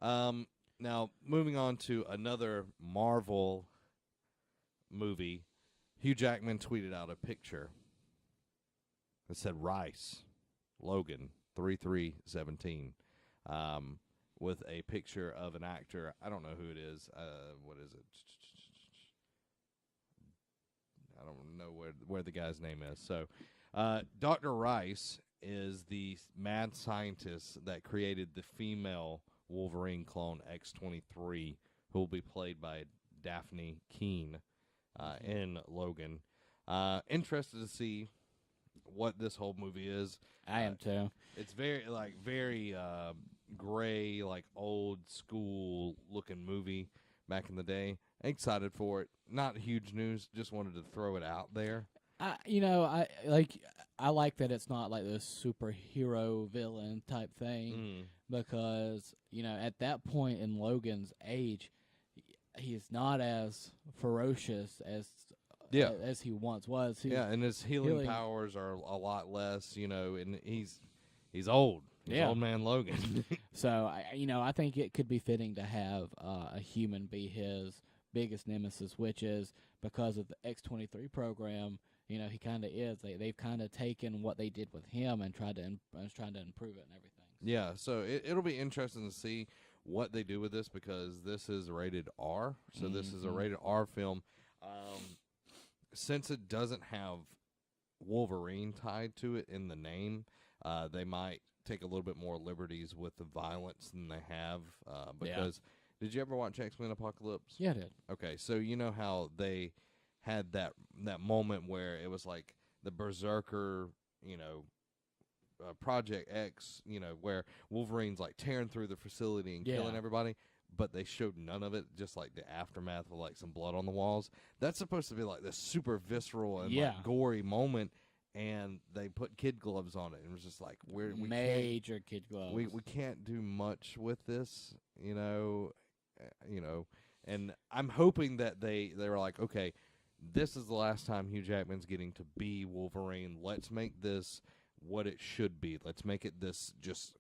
Now, moving on to another Marvel movie, Hugh Jackman tweeted out a picture that said Rice, Logan, 3317, with a picture of an actor. I don't know who it is. What is it? I don't know where the guy's name is. So, Dr. Rice is the mad scientist that created the female Wolverine clone X-23, who will be played by Daphne Keane in Logan. Interested to see what this whole movie is. I am too. It's very gray, like old school looking movie back in the day. Excited for it. Not huge news. Just wanted to throw it out there. I like that it's not like this superhero villain type thing because at that point in Logan's age, he's not as ferocious as he once was. And his healing powers are a lot less. And he's old. He's Old Man Logan. So I think it could be fitting to have a human be his biggest nemesis, which is because of the X-23 program. He kind of is. They've kind of taken what they did with him and trying to improve it and everything. Yeah, so it'll be interesting to see what they do with this because this is rated R. So this is a rated R film. Since it doesn't have Wolverine tied to it in the name, they might take a little bit more liberties with the violence than they have. Because did you ever watch X-Men Apocalypse? Yeah, I did. Okay, so you know how they had that moment where it was like the Berserker, Project X, where Wolverine's like tearing through the facility and killing everybody, but they showed none of it, just like the aftermath of like some blood on the walls. That's supposed to be like this super visceral and like gory moment, and they put kid gloves on it, and it was just like major kid gloves. We can't do much with this, and I'm hoping that they were like, okay, this is the last time Hugh Jackman's getting to be Wolverine. Let's make this what it should be. Let's make it this just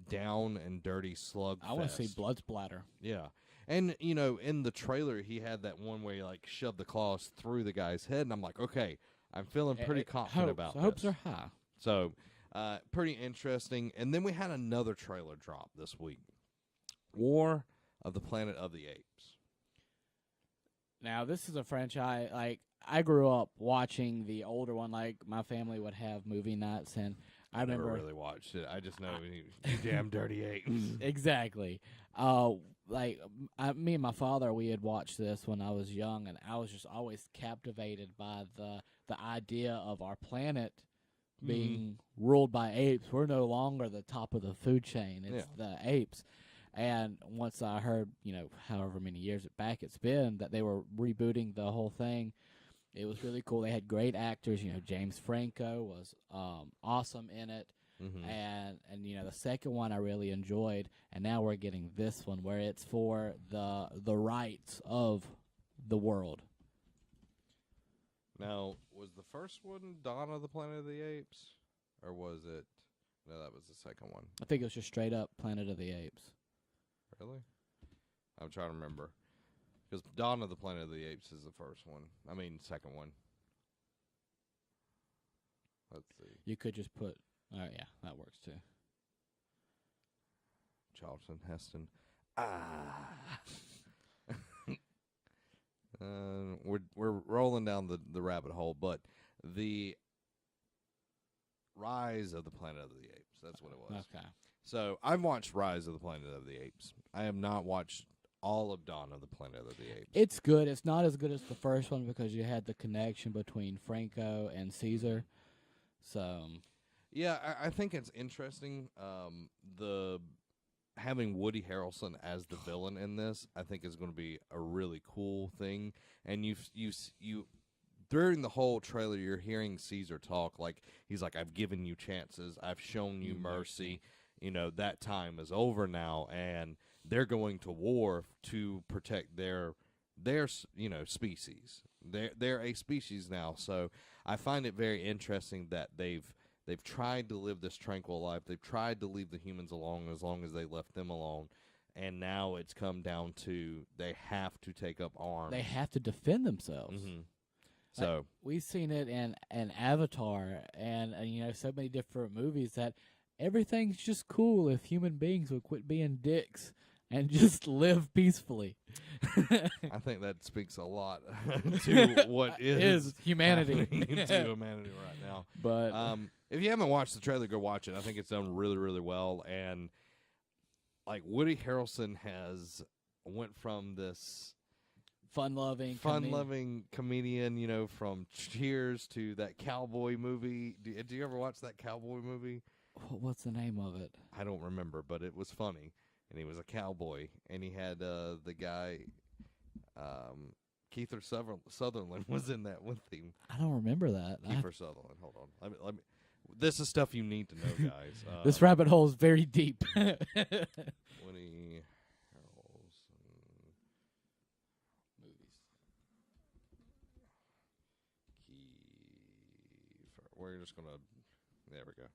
down and dirty slug I want to see blood splatter. Yeah. And, in the trailer, he had that one where he, like, shoved the claws through the guy's head, and I'm like, okay, I'm feeling pretty confident about this. Hopes are high. So, pretty interesting. And then we had another trailer drop this week. War of the Planet of the Apes. Now, this is a franchise, like, I grew up watching the older one. Like, my family would have movie nights, and I remember... never really watched it. I just know you damn dirty apes. Exactly. Me and my father, we had watched this when I was young, and I was just always captivated by the idea of our planet being ruled by apes. We're no longer the top of the food chain. It's the apes. And once I heard, however many years back it's been, that they were rebooting the whole thing, it was really cool. They had great actors. James Franco was awesome in it. And the second one I really enjoyed. And now we're getting this one where it's for the rights of the world. Now, was the first one Dawn of the Planet of the Apes? Or was it... No, that was the second one. I think it was just straight up Planet of the Apes. Really? I'm trying to remember. Because Dawn of the Planet of the Apes is the first one. I mean, second one. Let's see. You could just put... Oh, yeah, that works too. Charlton Heston. We're rolling down the rabbit hole, but the Rise of the Planet of the Apes. That's what it was. Okay. So I've watched Rise of the Planet of the Apes. I have not watched all of Dawn of the Planet of the Apes. It's good. It's not as good as the first one because you had the connection between Franco and Caesar. So, yeah, I think it's interesting. The having Woody Harrelson as the villain in this, I think, is going to be a really cool thing. And you during the whole trailer, you're hearing Caesar talk like he's like, "I've given you chances. I've shown you mercy. That time is over now, and they're going to war to protect their species. They're a species now." So I find it very interesting that they've tried to live this tranquil life. They've tried to leave the humans alone as long as they left them alone, and now it's come down to they have to take up arms. They have to defend themselves. Mm-hmm. So we've seen it in Avatar and so many different movies that everything's just cool if human beings would quit being dicks and just live peacefully. I think that speaks a lot to what is humanity to humanity right now. But if you haven't watched the trailer, go watch it. I think it's done really, really well. And like Woody Harrelson went from this fun-loving comedian, from Cheers to that cowboy movie. Do you ever watch that cowboy movie? What's the name of it? I don't remember, but it was funny. And he was a cowboy, and he had the guy, Kiefer Sutherland was in that with him. I don't remember that. Kiefer Sutherland. Hold on. Let me. This is stuff you need to know, guys. This rabbit hole is very deep. Woody Harrelson movies. Kiefer. We're just gonna. There we go.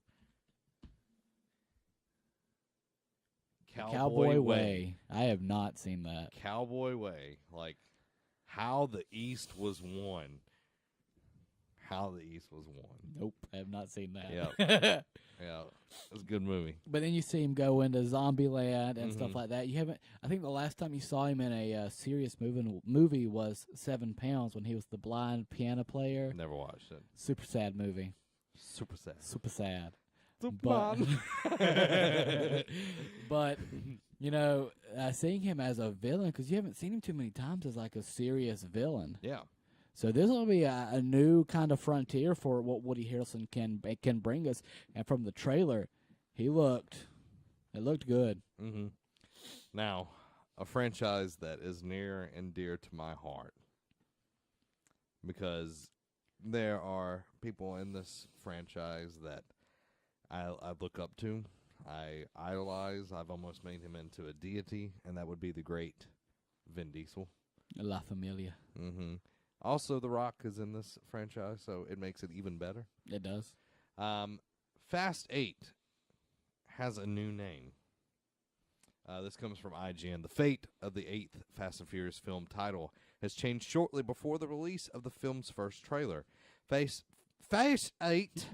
Cowboy Way. I have not seen that. Cowboy Way. Like, how the East was won. How the East was won. Nope, I have not seen that. Yeah. Yeah. It's a good movie. But then you see him go into Zombieland and stuff like that. You haven't. I think the last time you saw him in a serious movie was 7 Pounds when he was the blind piano player. Never watched it. Super sad movie. Super sad. Super sad. But, but seeing him as a villain, because you haven't seen him too many times as like a serious villain. Yeah. So this will be a new kind of frontier for what Woody Harrelson can bring us. And from the trailer, it looked good. Mm-hmm. Now, a franchise that is near and dear to my heart, because there are people in this franchise that I look up to, I idolize. I've almost made him into a deity, and that would be the great Vin Diesel. La Familia. Mm-hmm. Also, The Rock is in this franchise, so it makes it even better. It does. Fast 8 has a new name. This comes from IGN. The fate of the 8th Fast and Furious film title has changed shortly before the release of the film's first trailer. Fast 8,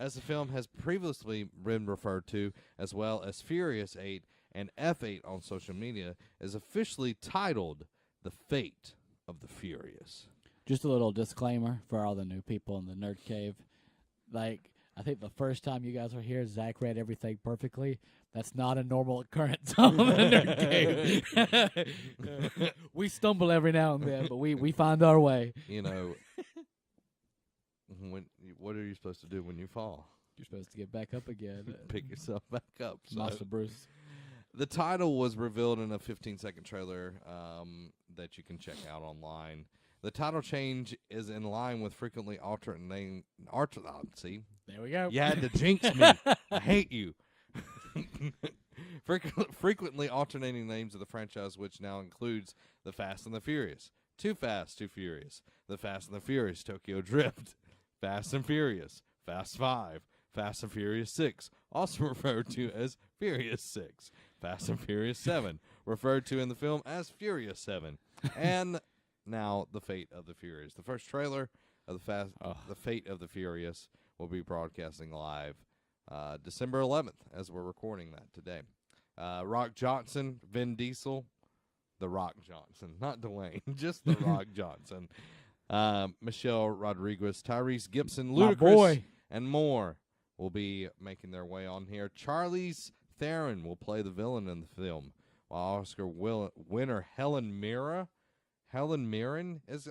as the film has previously been referred to, as well as Furious 8 and F8 on social media, is officially titled The Fate of the Furious. Just a little disclaimer for all the new people in the Nerd Cave. Like, I think the first time you guys were here, Zach read everything perfectly. That's not a normal occurrence on the Nerd Cave. We stumble every now and then, but we find our way. What are you supposed to do when you fall? You're supposed to get back up again. Pick yourself back up. Master Bruce. The title was revealed in a 15-second trailer that you can check out online. The title change is in line with frequently alternating. See, there we go. You had to jinx me. I hate you. Frequently alternating names of the franchise, which now includes The Fast and the Furious, Too Fast, Too Furious, The Fast and the Furious Tokyo Drift, Fast and Furious, Fast 5, Fast and Furious 6, also referred to as Furious 6, Fast and Furious 7, referred to in the film as Furious 7, and now The Fate of the Furious. The first trailer of The Fate of the Furious will be broadcasting live December 11th, as we're recording that today. Rock Johnson, Vin Diesel, The Rock Johnson, not Dwayne, just The Rock Johnson. Michelle Rodriguez, Tyrese Gibson, Ludacris, and more will be making their way on here. Charlize Theron will play the villain in the film, while Oscar winner Helen Mirren is.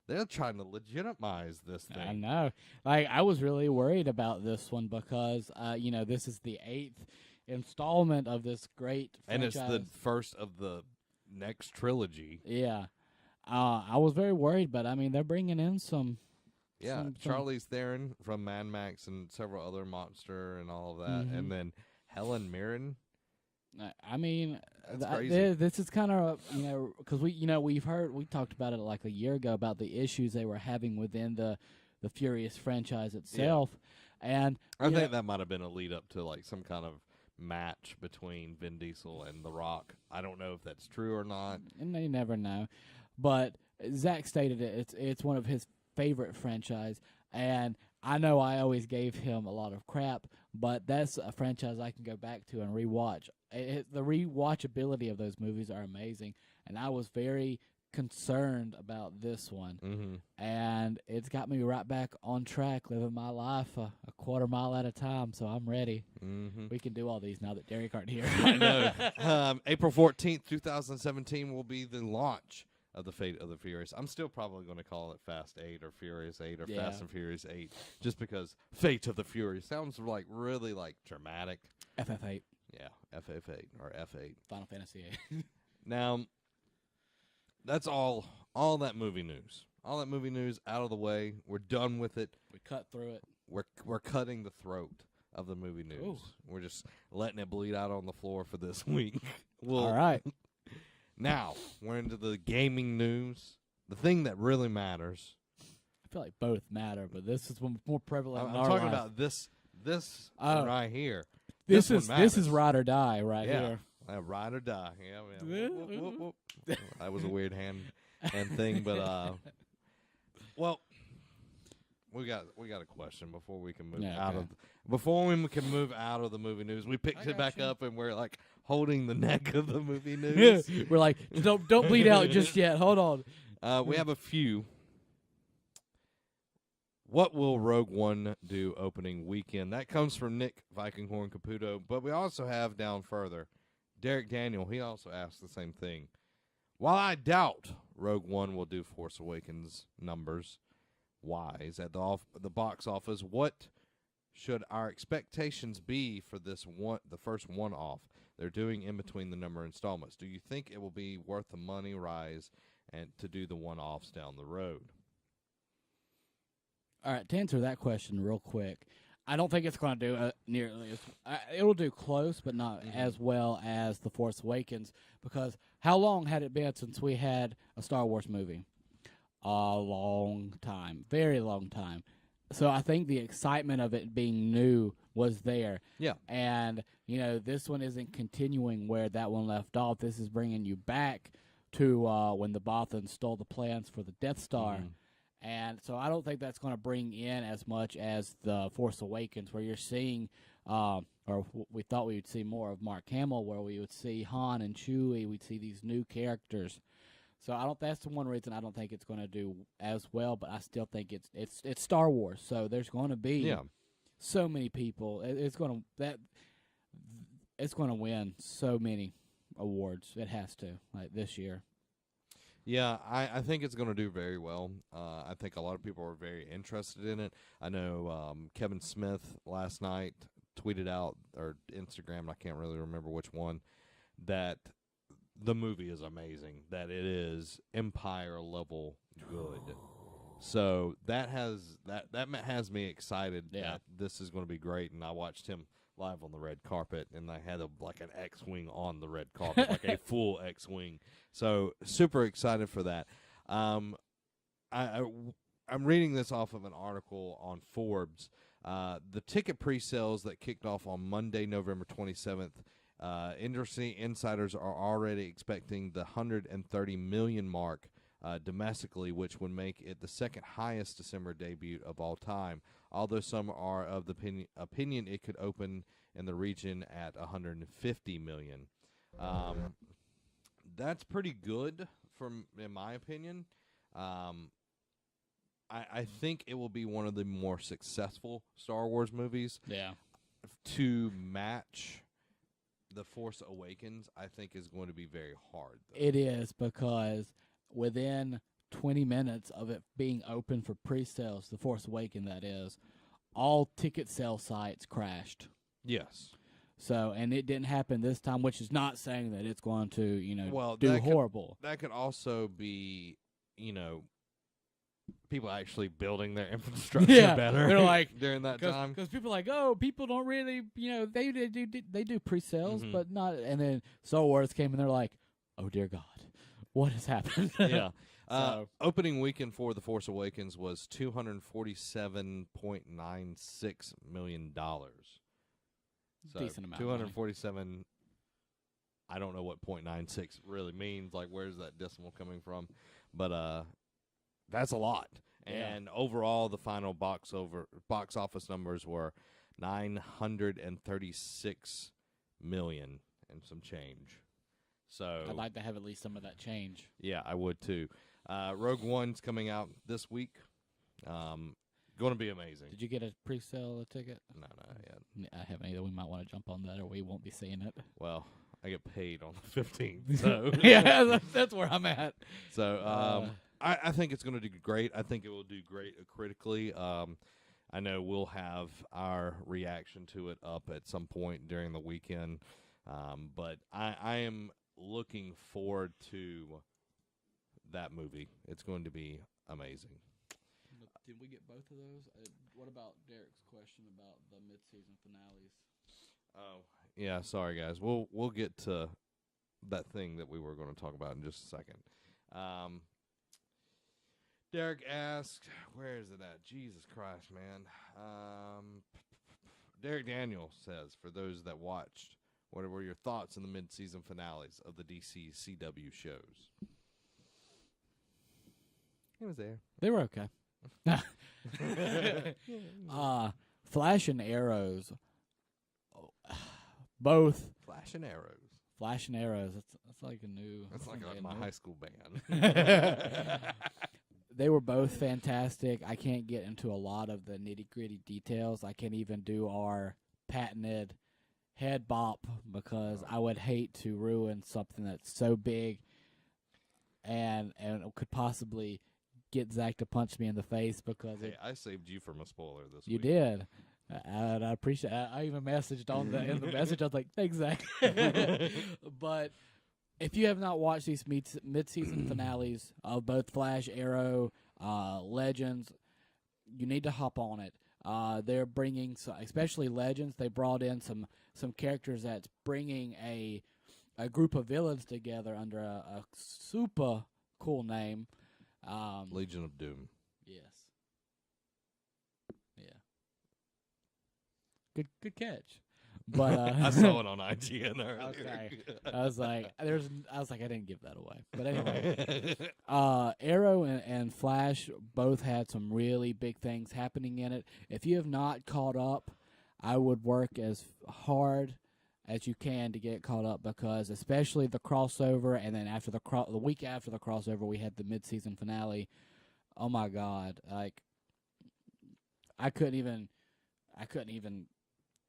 They're trying to legitimize this thing. I know. Like, I was really worried about this one because, this is the 8th installment of this great franchise. And it's the first of the next trilogy. Yeah. I was very worried, but, they're bringing in some... Yeah, Charlize Theron from Mad Max and several other Monster and all of that. Mm-hmm. And then Helen Mirren. That's crazy. This is kind of, because we talked about it like a year ago about the issues they were having within the Furious franchise itself. Yeah. And I think that might have been a lead up to like some kind of match between Vin Diesel and The Rock. I don't know if that's true or not. And they never know. But Zach stated it's one of his favorite franchise, and I know I always gave him a lot of crap, but that's a franchise I can go back to and rewatch. The rewatchability of those movies are amazing, and I was very concerned about this one, and it's got me right back on track, living my life a quarter mile at a time. So I'm ready. We can do all these now that Derek aren't here. I know. April 14th, 2017 will be the launch of the Fate of the Furious. I'm still probably going to call it Fast 8 or Furious 8 or Fast and Furious 8, just because Fate of the Furious sounds like really like dramatic. FF8. Yeah, FF8 or F8. Final Fantasy 8. Now, that's all that movie news. All that movie news out of the way. We're done with it. We cut through it. We're cutting the throat of the movie news. Ooh. We're just letting it bleed out on the floor for this week. All right. Now, we're into the gaming news. The thing that really matters. I feel like both matter, but this is one more prevalent in I'm our talking life. about this right here. This one is matters. ride or die right here. Ride or die. Yeah. Whoop, whoop, whoop. That was a weird hand thing, but well, we got a question before we can move out of the movie news. We picked it back up and we're like holding the neck of the movie news. We're like, don't bleed out just yet. Hold on. We have a few. What will Rogue One do opening weekend? That comes from Nick Vikinghorn Caputo, but we also have down further Derek Daniel. He also asked the same thing. While I doubt Rogue One will do Force Awakens numbers wise at the box office, what should our expectations be for the first one-off they're doing in between the number installments? Do you think it will be worth the money rise and to do the one-offs down the road? All right, to answer that question real quick, I don't think it's going to do nearly as it'll do close, but not as well as The Force Awakens, because how long had it been since we had a Star Wars movie? A long time, very long time. So I think the excitement of it being new was there. Yeah. And, this one isn't continuing where that one left off. This is bringing you back to when the Bothans stole the plans for the Death Star. And so I don't think that's going to bring in as much as The Force Awakens, where you're seeing, or we thought we would see more of Mark Hamill, where we would see Han and Chewie. We'd see these new characters. So that's the one reason I don't think it's going to do as well. But I still think it's Star Wars, so there's going to be so many people. It's going to win so many awards. It has to, like this year. Yeah, I think it's going to do very well. I think a lot of people are very interested in it. I know Kevin Smith last night tweeted out, or Instagram, I can't really remember which one, that the movie is amazing, that it is Empire level good. So that has me excited that this is going to be great. And I watched him live on the red carpet, and I had like an X-wing on the red carpet, like a full X-wing. So super excited for that. I'm reading this off of an article on Forbes. The ticket pre-sales that kicked off on Monday, November 27th, industry insiders are already expecting the 130 million mark domestically, which would make it the second highest December debut of all time. Although some are of the opinion it could open in the region at 150 million. That's pretty good, in my opinion. I think it will be one of the more successful Star Wars movies. Yeah. To match The Force Awakens, I think is going to be very hard, though. It is, because within 20 minutes of it being open for pre-sales, The Force Awakens, that is, all ticket sale sites crashed. Yes. So, and it didn't happen this time, which is not saying that it's going to, do that horrible. That could also be, people actually building their infrastructure better. They're like during that time, because people are like, people don't really, they do pre-sales, but not. And then Star Wars came and they're like, oh dear God, what has happened? Yeah. Opening weekend for The Force Awakens was $247.96 million. So decent amount. 247. I don't know what .96 really means. Like, where's that decimal coming from? But that's a lot. Yeah. And overall, the final box office numbers were 936 million and some change. So I'd like to have at least some of that change. Yeah, I would too. Rogue One's coming out this week. Going to be amazing. Did you get a pre-sale ticket? No, not yet. I haven't either. We might want to jump on that, or we won't be seeing it. Well, I get paid on the 15th, so yeah, that's where I'm at. So I think it's going to do great. I think it will do great critically. I know we'll have our reaction to it up at some point during the weekend, but I am looking forward to that movie. It's going to be amazing. Did we get both of those? What about Derek's question about the mid-season finales? Oh, yeah. Sorry, guys. We'll get to that thing that we were going to talk about in just a second. Derek asked, where is it at? Jesus Christ, man. Derek Daniel says, for those that watched, what were your thoughts on the mid-season finales of the DC CW shows? He was there. They were okay. Flash and Arrows, both. Flash and Arrows. Flash and Arrows. That's like a new. That's like my high school band. They were both fantastic. I can't get into a lot of the nitty-gritty details. I can't even do our patented head bop because I would hate to ruin something that's so big and could possibly get Zach to punch me in the face because I saved you from a spoiler this you week. You did. I appreciate it. I even messaged in the message. I was like, thanks, Zach. But if you have not watched these mid-season finales of both Flash, Arrow, Legends, you need to hop on it. They're bringing, especially Legends, they brought in some characters that's bringing a group of villains together under a super cool name. Legion of Doom. Yes. Yeah. Good catch. But I saw it on IGN earlier. Okay. I was like, I didn't give that away. But anyway, Arrow and Flash both had some really big things happening in it. If you have not caught up, I would work as hard as you can to get caught up because especially the crossover and then after the week after the crossover we had the mid-season finale. Oh my God. Like I couldn't even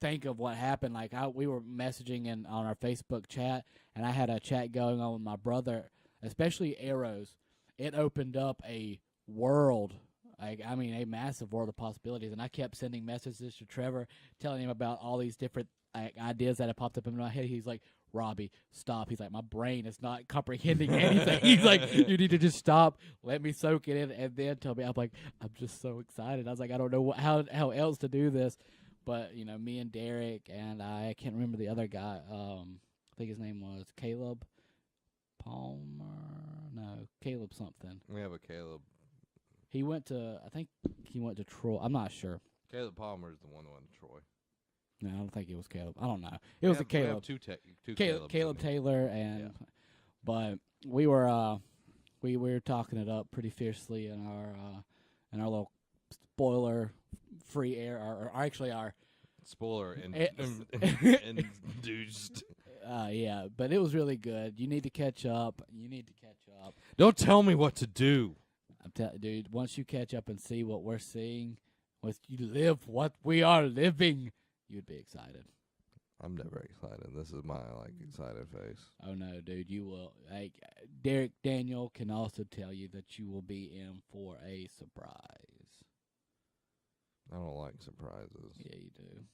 think of what happened. Like we were messaging on our Facebook chat and I had a chat going on with my brother, especially Arrows. It opened up a world. A massive world of possibilities. And I kept sending messages to Trevor telling him about all these different ideas that had popped up in my head. He's like, Robbie, stop. He's like, my brain is not comprehending anything. He's like, you need to just stop, let me soak it in, and then tell me. I'm like, I'm just so excited. I was like, I don't know how else to do this. But, me and Derek, and I can't remember the other guy. I think his name was Caleb Palmer. No, Caleb something. We have a Caleb. I think he went to Troy. I'm not sure. Caleb Palmer is the one that went to Troy. No, I don't think it was Caleb. I don't know. It was a Caleb. We have two Caleb Taylor but we were talking it up pretty fiercely in our little spoiler free air or actually our spoiler induced. Yeah, but it was really good. You need to catch up. Don't tell me what to do. Dude, once you catch up and see what we're seeing, once you live what we are living, you'd be excited. I'm never excited. This is my excited face. Oh no, dude, you will. Derek Daniel can also tell you that you will be in for a surprise. I don't like surprises. Yeah, you do.